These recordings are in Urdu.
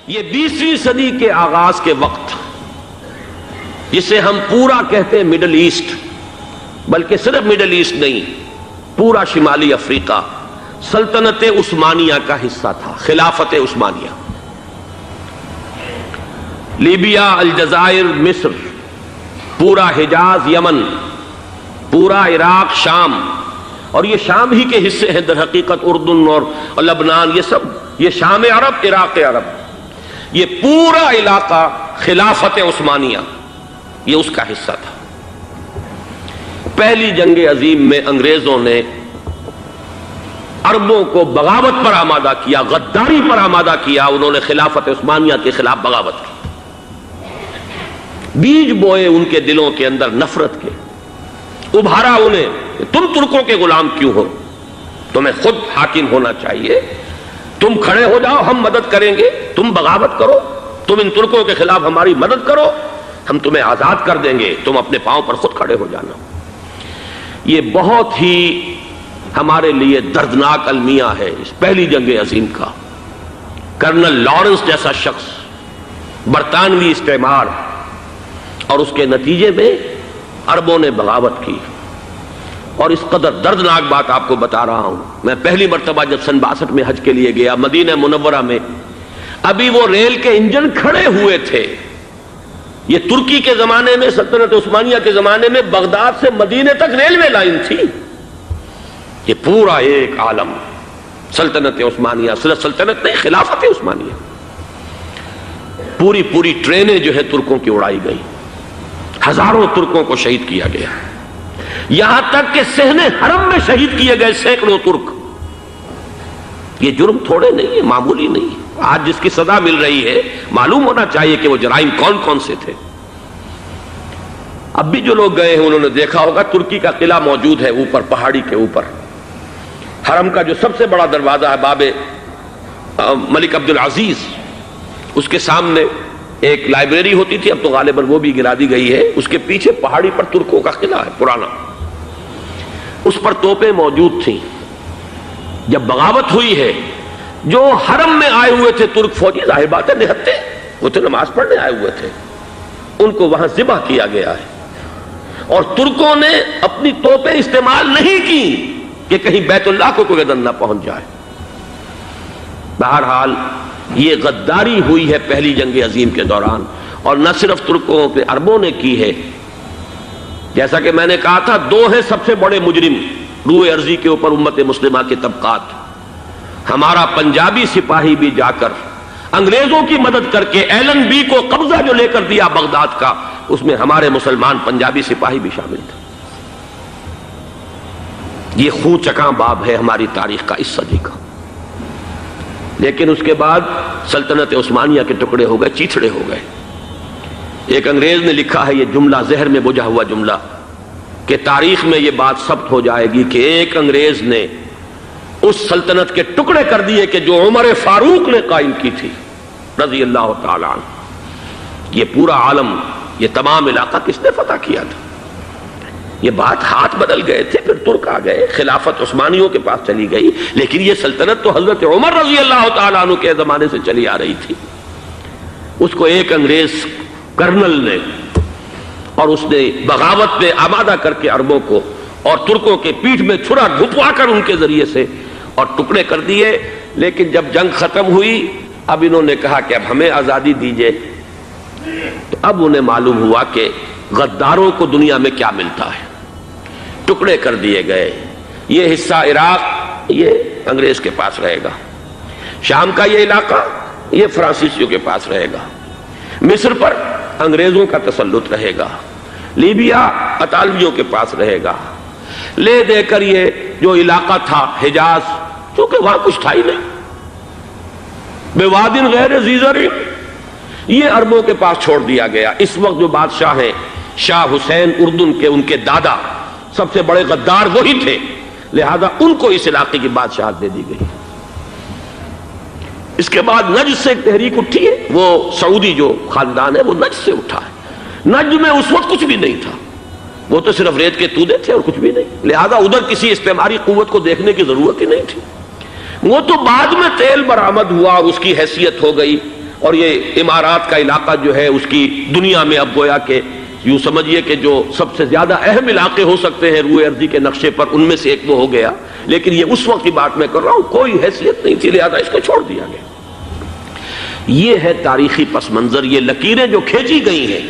یہ 20ویں صدی کے آغاز کے وقت، جسے ہم پورا کہتے ہیں مڈل ایسٹ، بلکہ صرف مڈل ایسٹ نہیں، پورا شمالی افریقہ سلطنت عثمانیہ کا حصہ تھا، خلافت عثمانیہ۔ لیبیا، الجزائر، مصر، پورا حجاز، یمن، پورا عراق، شام، اور یہ شام ہی کے حصے ہیں در حقیقت، اردن اور لبنان، یہ شام عرب، عراق عرب، یہ پورا علاقہ خلافت عثمانیہ یہ اس کا حصہ تھا۔ پہلی جنگ عظیم میں انگریزوں نے عربوں کو بغاوت پر آمادہ کیا، غداری پر آمادہ کیا، انہوں نے خلافت عثمانیہ کے خلاف بغاوت کی، بیج بوئے ان کے دلوں کے اندر نفرت کے، ابھارا انہیں کہ تم ترکوں کے غلام کیوں ہو، تمہیں خود حاکم ہونا چاہیے، تم کھڑے ہو جاؤ، ہم مدد کریں گے، تم بغاوت کرو، تم ان ترکوں کے خلاف ہماری مدد کرو، ہم تمہیں آزاد کر دیں گے، تم اپنے پاؤں پر خود کھڑے ہو جانا۔ یہ بہت ہی ہمارے لیے دردناک المیہ ہے اس پہلی جنگ عظیم کا۔ کرنل لارنس جیسا شخص، برطانوی استعمار، اور اس کے نتیجے میں عربوں نے بغاوت کی۔ اور اس قدر دردناک بات آپ کو بتا رہا ہوں، میں پہلی مرتبہ جب سن 62 میں حج کے لیے گیا مدینہ منورہ میں، ابھی وہ ریل کے انجن کھڑے ہوئے تھے۔ یہ ترکی کے زمانے میں، سلطنت عثمانیہ کے زمانے میں بغداد سے مدینے تک ریلوے لائن تھی۔ یہ پورا ایک عالم سلطنت عثمانیہ، صرف سلطنت نہیں، خلافت عثمانیہ، پوری ٹرینیں جو ہے ترکوں کی اڑائی گئی، ہزاروں ترکوں کو شہید کیا گیا، یہاں تک کہ صحن حرم میں شہید کیے گئے سینکڑوں ترک۔ یہ جرم تھوڑے نہیں ہے، معمولی نہیں ہے۔ آج جس کی سزا مل رہی ہے، معلوم ہونا چاہیے کہ وہ جرائم کون کون سے تھے۔ اب بھی جو لوگ گئے ہیں انہوں نے دیکھا ہوگا، ترکی کا قلعہ موجود ہے اوپر پہاڑی کے اوپر، حرم کا جو سب سے بڑا دروازہ ہے باب ملک عبدالعزیز، اس کے سامنے ایک لائبریری ہوتی تھی، اب تو غالباً وہ بھی گرا دی گئی ہے، اس کے پیچھے پہاڑی پر ترکوں کا قلعہ ہے پرانا، اس پر توپیں موجود تھیں۔ جب بغاوت ہوئی ہے، جو حرم میں آئے ہوئے تھے ترک فوجی، ظاہر بات ہے نہتے، وہ تو نماز پڑھنے آئے ہوئے تھے، ان کو وہاں ذبح کیا گیا ہے، اور ترکوں نے اپنی توپیں استعمال نہیں کی کہ کہیں بیت اللہ کو کوئی گدن نہ پہنچ جائے۔ بہرحال یہ غداری ہوئی ہے پہلی جنگ عظیم کے دوران، اور نہ صرف ترکوں پہ عربوں نے کی ہے۔ جیسا کہ میں نے کہا تھا، دو ہیں سب سے بڑے مجرم روئے ارضی کے اوپر امت مسلمہ کے طبقات۔ ہمارا پنجابی سپاہی بھی جا کر انگریزوں کی مدد کر کے ایلن بی کو قبضہ جو لے کر دیا بغداد کا، اس میں ہمارے مسلمان پنجابی سپاہی بھی شامل تھے۔ یہ خون چکاں باب ہے ہماری تاریخ کا اس صدی کا۔ لیکن اس کے بعد سلطنت عثمانیہ کے ٹکڑے ہو گئے، چیتھڑے ہو گئے۔ ایک انگریز نے لکھا ہے یہ جملہ، زہر میں بجھا ہوا جملہ، کہ تاریخ میں یہ بات ثبت ہو جائے گی کہ ایک انگریز نے اس سلطنت کے ٹکڑے کر دیے کہ جو عمر فاروق نے قائم کی تھی رضی اللہ تعالی عنہ۔ یہ پورا عالم، یہ تمام علاقہ کس نے فتح کیا تھا؟ یہ بات ہاتھ بدل گئے تھے، پھر ترک آ گئے، خلافت عثمانیوں کے پاس چلی گئی، لیکن یہ سلطنت تو حضرت عمر رضی اللہ تعالیٰ عنہ کے زمانے سے چلی آ رہی تھی۔ اس کو ایک انگریز کرنل نے، اور اس نے بغاوت پہ آمادہ کر کے عربوں کو اور ترکوں کے پیٹھ میں چھرا گھپوا کر ان کے ذریعے سے اور ٹکڑے کر دیے۔ لیکن جب جنگ ختم ہوئی، اب انہوں نے کہا کہ اب ہمیں آزادی دیجئے، تو اب انہیں معلوم ہوا کہ غداروں کو دنیا میں کیا ملتا ہے۔ ٹکڑے کر دیے گئے۔ یہ حصہ عراق یہ انگریز کے پاس رہے گا، شام کا یہ علاقہ یہ فرانسیسیوں کے پاس رہے گا، مصر پر انگریزوں کا تسلط رہے گا، لیبیا اطالویوں کے پاس رہے گا، لے دے کر یہ جو علاقہ تھا حجاز، چونکہ وہاں کچھ تھا ہی نہیں، بوادن غیر ذی زرع، یہ عربوں کے پاس چھوڑ دیا گیا۔ اس وقت جو بادشاہ ہیں شاہ حسین اردن کے، ان کے دادا سب سے بڑے غدار وہی تھے، لہذا ان کو اس علاقے کی بادشاہت دے دی گئی۔ اس کے بعد نجد سے ایک تحریک اٹھی ہے، وہ سعودی جو خاندان ہے وہ نجد سے اٹھا ہے۔ نجد میں اس وقت کچھ بھی نہیں تھا، وہ تو صرف ریت کے تودے تھے اور کچھ بھی نہیں، لہذا ادھر کسی استعماری قوت کو دیکھنے کی ضرورت ہی نہیں تھی۔ وہ تو بعد میں تیل برآمد ہوا اور اس کی حیثیت ہو گئی، اور یہ امارات کا علاقہ جو ہے اس کی دنیا میں اب گویا کہ یوں سمجھیے کہ جو سب سے زیادہ اہم علاقے ہو سکتے ہیں روئے ارضی کے نقشے پر، ان میں سے ایک وہ ہو گیا. لیکن یہ اس وقت کی بات میں کر رہا ہوں، کوئی حیثیت نہیں تھی، لہذا اس کو چھوڑ دیا گیا. یہ ہے تاریخی پس منظر، یہ لکیریں جو کھینچی گئی ہیں.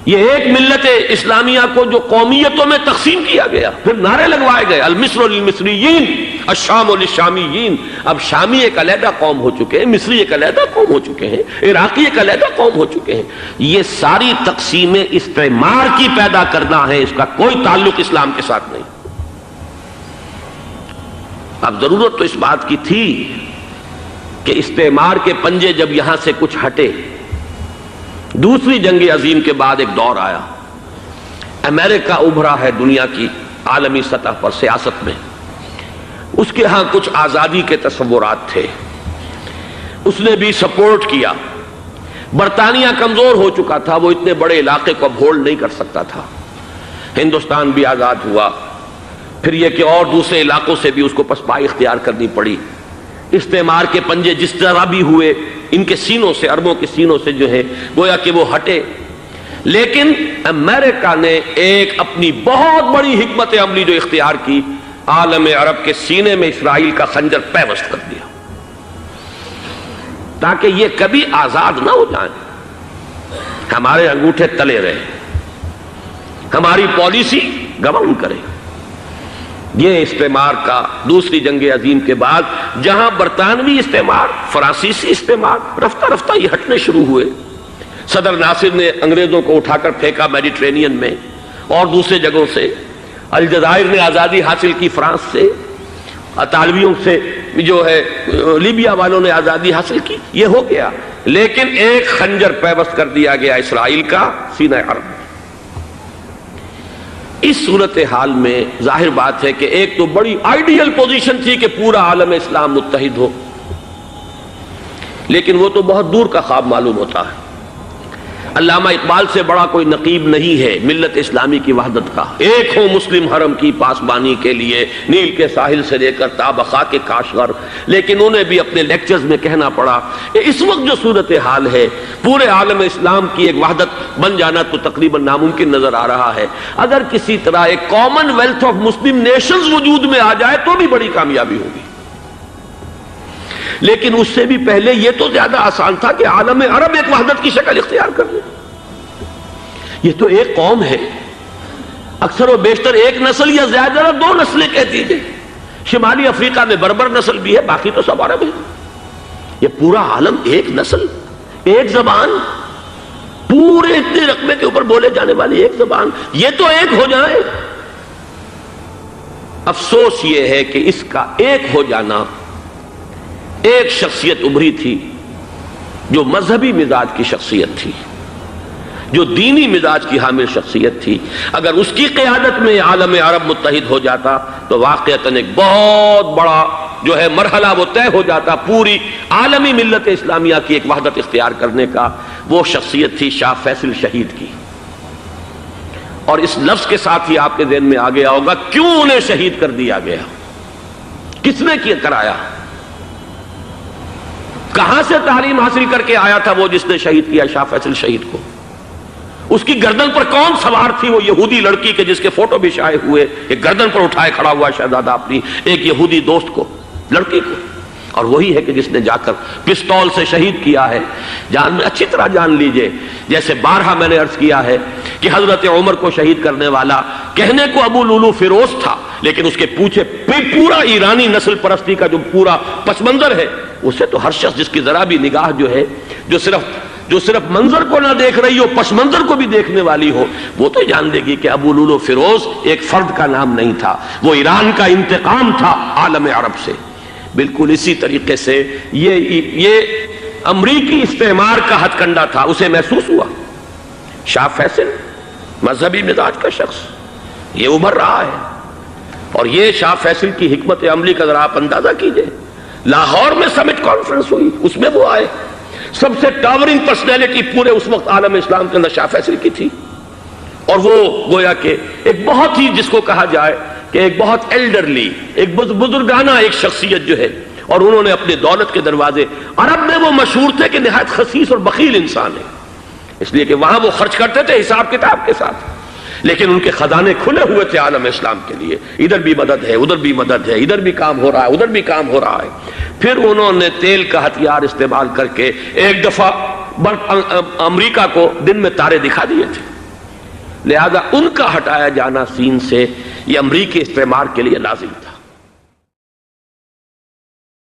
یہ ایک ملت اسلامیہ کو جو قومیتوں میں تقسیم کیا گیا، پھر نعرے لگوائے گئے المصر للمصریین الشام للشامیین. اب شامی ایک علیحدہ قوم ہو چکے ہیں، مصری ایک علیحدہ قوم ہو چکے ہیں، عراقی ایک علیحدہ قوم ہو چکے ہیں. یہ ساری تقسیمیں استعمار کی پیدا کرنا ہے، اس کا کوئی تعلق اسلام کے ساتھ نہیں. اب ضرورت تو اس بات کی تھی کہ استعمار کے پنجے جب یہاں سے کچھ ہٹے، دوسری جنگ عظیم کے بعد ایک دور آیا، امریکہ ابھرا ہے دنیا کی عالمی سطح پر سیاست میں. اس کے ہاں کچھ آزادی کے تصورات تھے، اس نے بھی سپورٹ کیا. برطانیہ کمزور ہو چکا تھا، وہ اتنے بڑے علاقے کو اب ہولڈ نہیں کر سکتا تھا. ہندوستان بھی آزاد ہوا، پھر یہ کہ اور دوسرے علاقوں سے بھی اس کو پسپائی اختیار کرنی پڑی. استعمار کے پنجے جس طرح بھی ہوئے، ان کے سینوں سے، عربوں کے سینوں سے جو ہے گویا کہ وہ ہٹے. لیکن امریکہ نے ایک اپنی بہت بڑی حکمت عملی جو اختیار کی، عالم عرب کے سینے میں اسرائیل کا خنجر پیوست کر دیا تاکہ یہ کبھی آزاد نہ ہو جائیں، ہمارے انگوٹھے تلے رہے، ہماری پالیسی گورن کرے. یہ استعمار کا دوسری جنگ عظیم کے بعد جہاں برطانوی استعمار، فرانسیسی استعمار رفتہ رفتہ یہ ہٹنے شروع ہوئے. صدر ناصر نے انگریزوں کو اٹھا کر پھینکا میڈیٹرینین میں اور دوسرے جگہوں سے. الجزائر نے آزادی حاصل کی فرانس سے، اطالویوں سے جو ہے لیبیا والوں نے آزادی حاصل کی. یہ ہو گیا، لیکن ایک خنجر پیوست کر دیا گیا اسرائیل کا سینہ عرب. اس صورتحال میں ظاہر بات ہے کہ ایک تو بڑی آئیڈیل پوزیشن تھی کہ پورا عالم اسلام متحد ہو، لیکن وہ تو بہت دور کا خواب معلوم ہوتا ہے. علامہ اقبال سے بڑا کوئی نقیب نہیں ہے ملت اسلامی کی وحدت کا. ایک ہو مسلم حرم کی پاسبانی کے لیے، نیل کے ساحل سے لے کر تا بخاک کاشغر. لیکن انہیں بھی اپنے لیکچرز میں کہنا پڑا کہ اس وقت جو صورتحال ہے، پورے عالم اسلام کی ایک وحدت بن جانا تو تقریباً ناممکن نظر آ رہا ہے. اگر کسی طرح ایک common wealth of Muslim nations وجود میں آ جائے تو بھی بڑی کامیابی ہوگی. لیکن اس سے بھی پہلے یہ تو زیادہ آسان تھا کہ عالم عرب ایک وحدت کی شکل اختیار کر لے. یہ تو ایک قوم ہے، اکثر و بیشتر ایک نسل یا زیادہ دو نسلیں کہہ دیجیے. شمالی افریقہ میں بربر نسل بھی ہے، باقی تو سب عرب ہے. یہ پورا عالم ایک نسل، ایک زبان، پورے اتنے رقبے کے اوپر بولے جانے والی ایک زبان، یہ تو ایک ہو جائے. افسوس یہ ہے کہ اس کا ایک ہو جانا، ایک شخصیت ابھری تھی جو مذہبی مزاج کی شخصیت تھی، جو دینی مزاج کی حامل شخصیت تھی. اگر اس کی قیادت میں عالم عرب متحد ہو جاتا تو واقعتاً ایک بہت بڑا جو ہے مرحلہ وہ طے ہو جاتا پوری عالمی ملت اسلامیہ کی ایک وحدت اختیار کرنے کا. وہ شخصیت تھی شاہ فیصل شہید کی. اور اس لفظ کے ساتھ ہی آپ کے ذہن میں آ گیا ہوگا کیوں انہیں شہید کر دیا گیا، کس نے کیا کرایا، کہاں سے تعلیم حاصل کر کے آیا تھا وہ جس نے شہید کیا شاہ فیصل شہید کو. اس کی گردن پر کون سوار تھی، وہ یہودی لڑکی کے جس کے فوٹو بھی شائع ہوئے، ایک گردن پر اٹھائے کھڑا ہوا شہزادہ اپنی ایک یہودی دوست کو، لڑکی کو. اور وہی ہے کہ جس نے جا کر پستول سے شہید کیا ہے. جان میں اچھی طرح جان لیجئے، جیسے بارہا میں نے عرض کیا ہے کہ حضرت عمر کو شہید کرنے والا کہنے کو ابو لولو فیروز تھا، لیکن اس کے پیچھے پورا ایرانی نسل پرستی کا جو پورا پس منظر ہے، اسے تو ہر شخص جس کی ذرا بھی نگاہ جو ہے جو صرف منظر کو نہ دیکھ رہی ہو، پس منظر کو بھی دیکھنے والی ہو، وہ تو جان دے گی کہ ابو لولو فیروز ایک فرد کا نام نہیں تھا، وہ ایران کا انتقام تھا عالم عرب سے. بالکل اسی طریقے سے یہ امریکی استعمار کا ہتھ کنڈا تھا، اسے محسوس ہوا. شاہ فیصل مذہبی مزاج کا شخص یہ ابھر رہا ہے، اور یہ شاہ فیصل کی حکمت عملی کا ذرا آپ اندازہ کیجئے. لاہور میں سمٹ کانفرنس ہوئی، اس میں وہ آئے، سب سے ٹاورنگ پرسنالٹی پورے اس وقت عالم اسلام کے اندر شاہ فیصل کی تھی. اور وہ گویا کہ ایک بہت ہی جس کو کہا جائے کہ ایک بہت ایلڈرلی، ایک بزرگانہ ایک شخصیت جو ہے، اور انہوں نے اپنے دولت کے دروازے، عرب میں وہ مشہور تھے کہ نہایت خسیس اور بخیل انسان ہے، اس لیے کہ وہاں وہ خرچ کرتے تھے حساب کتاب کے ساتھ، لیکن ان کے خزانے کھلے ہوئے تھے عالم اسلام کے لیے، ادھر بھی مدد ہے، ادھر بھی مدد ہے، ادھر بھی کام ہو رہا ہے، ادھر بھی کام ہو رہا ہے۔ پھر انہوں نے تیل کا ہتھیار استعمال کر کے ایک دفعہ امریکہ کو دن میں تارے دکھا دیے تھے، لہذا ان کا ہٹایا جانا سین سے یہ امریکی استعمار کے لیے لازم تھا۔